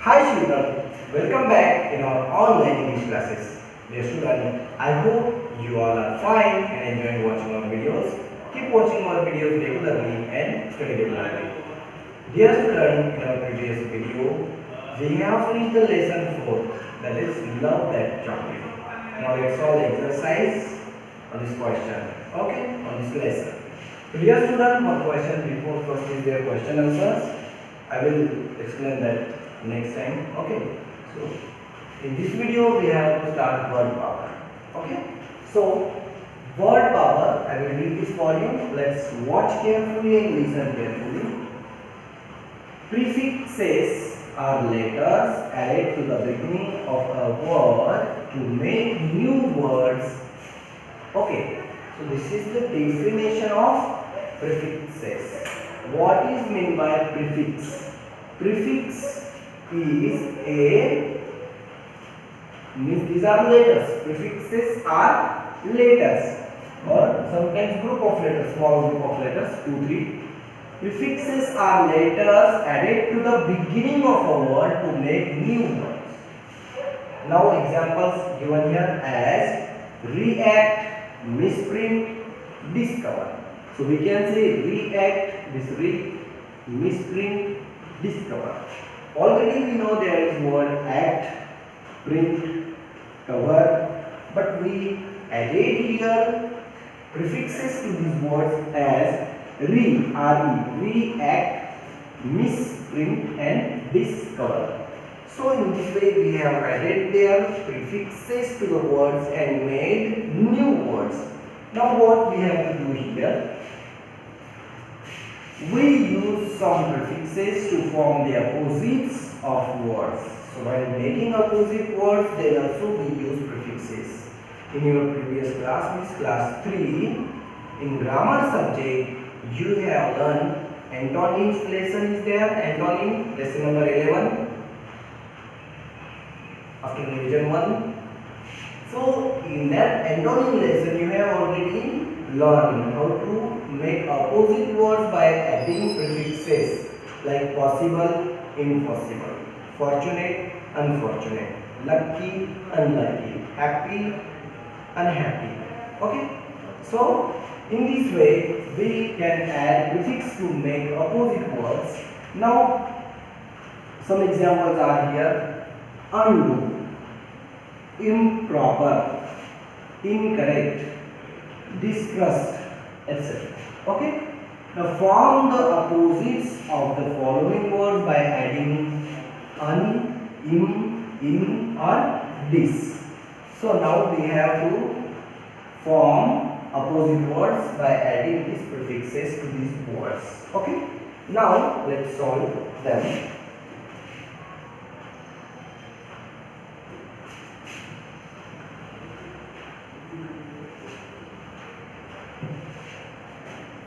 Hi children, welcome back in our online English classes. Dear student, I hope you all are fine and enjoying watching our videos. Keep watching our videos regularly and study regularly. Dear student, in our previous video, we have finished the lesson 4, that is love that chocolate. Now let's solve the exercise on this question, okay, on this lesson. So dear student, one question before first is their question answers. I will explain that next time. Okay, so in this video we have to start word power. Okay, so word power, I will read this for you. Let's watch carefully and listen carefully. Prefixes are letters added to the beginning of a word to make new words. Okay, so this is the definition of prefixes. What is meant by prefix? Prefix is means these are letters. Prefixes are letters or sometimes group of letters, small group of letters, 2, 3. Prefixes are letters added to the beginning of a word to make new words. Now examples given here as react, misprint, discover. So we can say react, misprint, discover. Already we know there is word act, print, cover, but we added here prefixes to these words as react, misprint and discover. So in this way we have added their prefixes to the words and made new words. Now what we have to do here? We use some prefixes to form the opposites of words. So while making opposite words, then also we use prefixes. In your previous class, means class 3, in grammar subject, you have learned antonyms lesson is there, antonym lesson number 11 after revision 1. So in that antonym lesson, you have already learned how to make opposite words by adding prefixes like possible, impossible, fortunate, unfortunate, lucky, unlucky, happy, unhappy. Okay, so in this way we can add prefix to make opposite words. Now some examples are here: undo, improper, incorrect, distrust, etc. Okay, now form the opposites of the following words by adding un, in or dis. So now we have to form opposite words by adding these prefixes to these words. Okay, now let's solve them.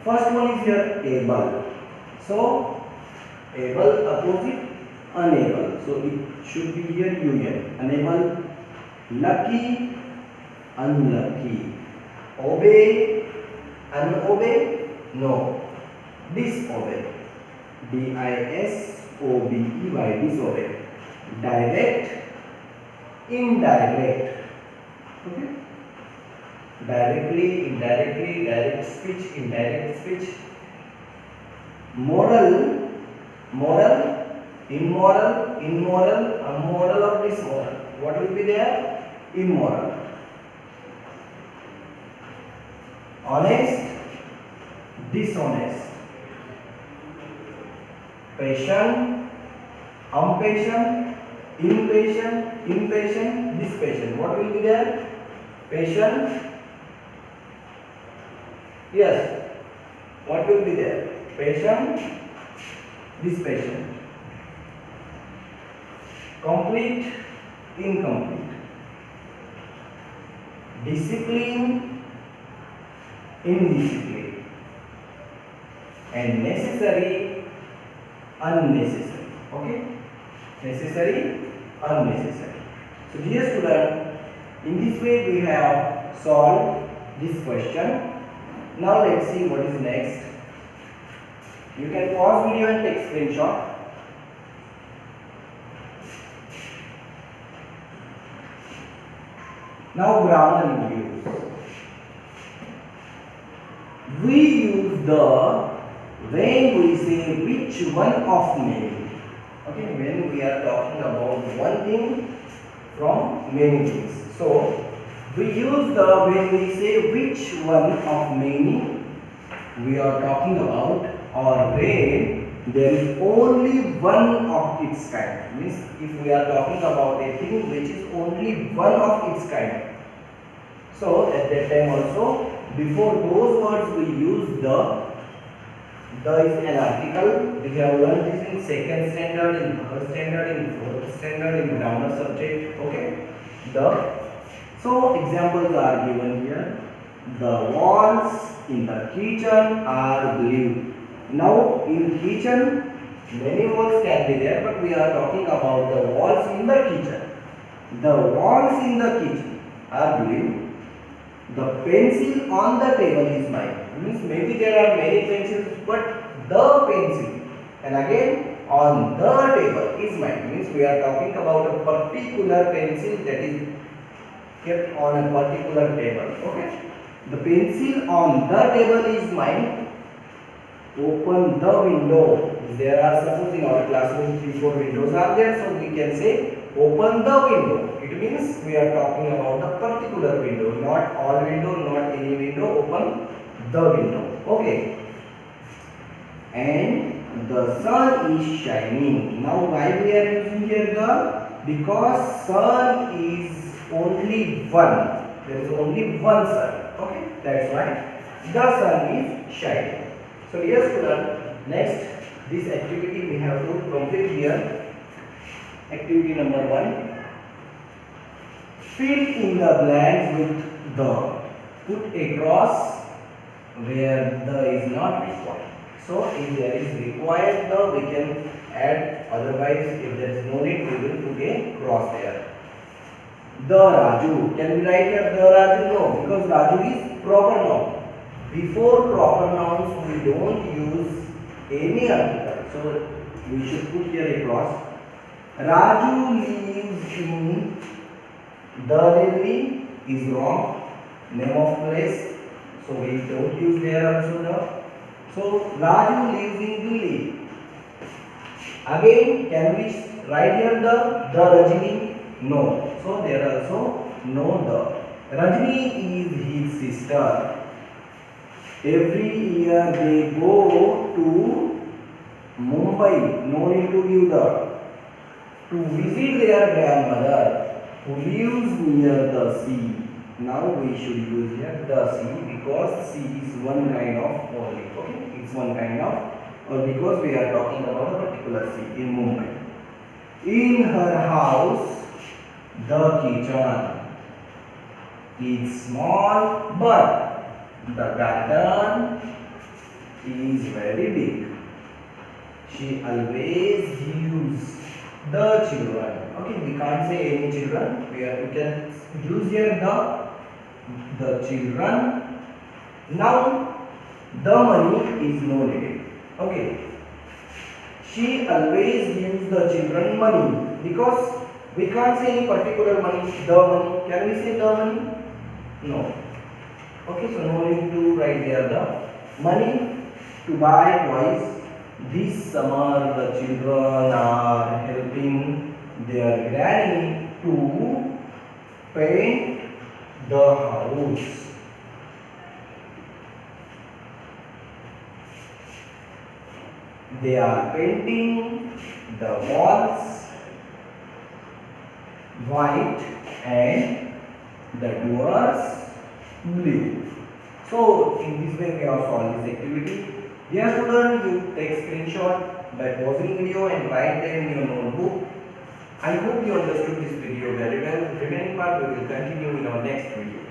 First one is here able. So able opposite unable. So it should be here union. Unable, lucky, unlucky, obey, unobey, no, disobey, disobey, disobey, direct, indirect. Okay, directly, indirectly, direct speech, indirect speech, moral, immoral, unmoral or dismoral. What will be there? Immoral. Honest, dishonest, patient, impatient, impatient, dispatient. What will be there? Patient. Yes. What will be there? Patient, dispatient. Complete, incomplete. Discipline, indiscipline. And necessary, unnecessary. Okay, necessary, unnecessary. So dear student, in this way we have solved this question. Now let's see what is next. You can pause video and take screenshot. Now grammar use. We use the when we say which one of many. Okay, when we are talking about one thing from many things. So we use the when we say which one of many we are talking about, or when there is only one of its kind. Means if we are talking about a thing which is only one of its kind. So at that time also, before those words we use the is an article. We have learned this in second standard, in third standard, in fourth standard, in grammar subject. Okay. So examples are given here. The walls in the kitchen are blue. Now in kitchen many walls can be there, but we are talking about the walls in the kitchen. The walls in the kitchen are blue. The pencil on the table is mine. Means maybe there are many pencils, but the pencil and again on the table is mine. Means we are talking about a particular pencil that is kept on a particular table. Okay. The pencil on the table is mine. Open the window. There are, suppose in our classroom 3-4 windows are there, so we can say open the window. It means we are talking about a particular window, not all window, not any window. Open the window. Okay. And the sun is shining. Now why we are using here the? Because sun is only one. There is only one sun. Okay, that's why the sun is shining. So dear student, next this activity we have to complete here. Activity number 1. Fill in the blanks with the. Put a cross where the is not required. So if there is required the, we can add. Otherwise, if there is no need, we will put a cross there. The Raju. Can we write here the Raju? No, because Raju is proper noun. Before proper nouns, we don't use any article. So we should put here a cross. Raju lives in the Delhi is wrong. Name of place. So we don't use there also the. So Raju lives in Delhi. Again, can we write here the Rajini? No. So there also no the. Rajini is his sister. Every year they go to Mumbai. No need to give the. To visit their grandmother who lives near the sea. Now we should use here the sea because sea is one kind of only. Okay, it's one kind of, or because we are talking about a particular sea in Mumbai. In her house, the kitchen is small, but the garden is very big. She always gives the children. Okay, we can't say any children. We can use here the children. Now the money is no needed. Okay. She always gives the children money because we can't say any particular money. The money. Can we say the money? No. Okay, so no need to write there the money to buy toys. This summer the children are helping their granny to paint the house. They are painting the walls white and the doors blue. So in this way we have solved this activity. Dear student, you take screenshot by pausing video and write them in your notebook. I hope you understood this video very well. The remaining part we will continue in our next video.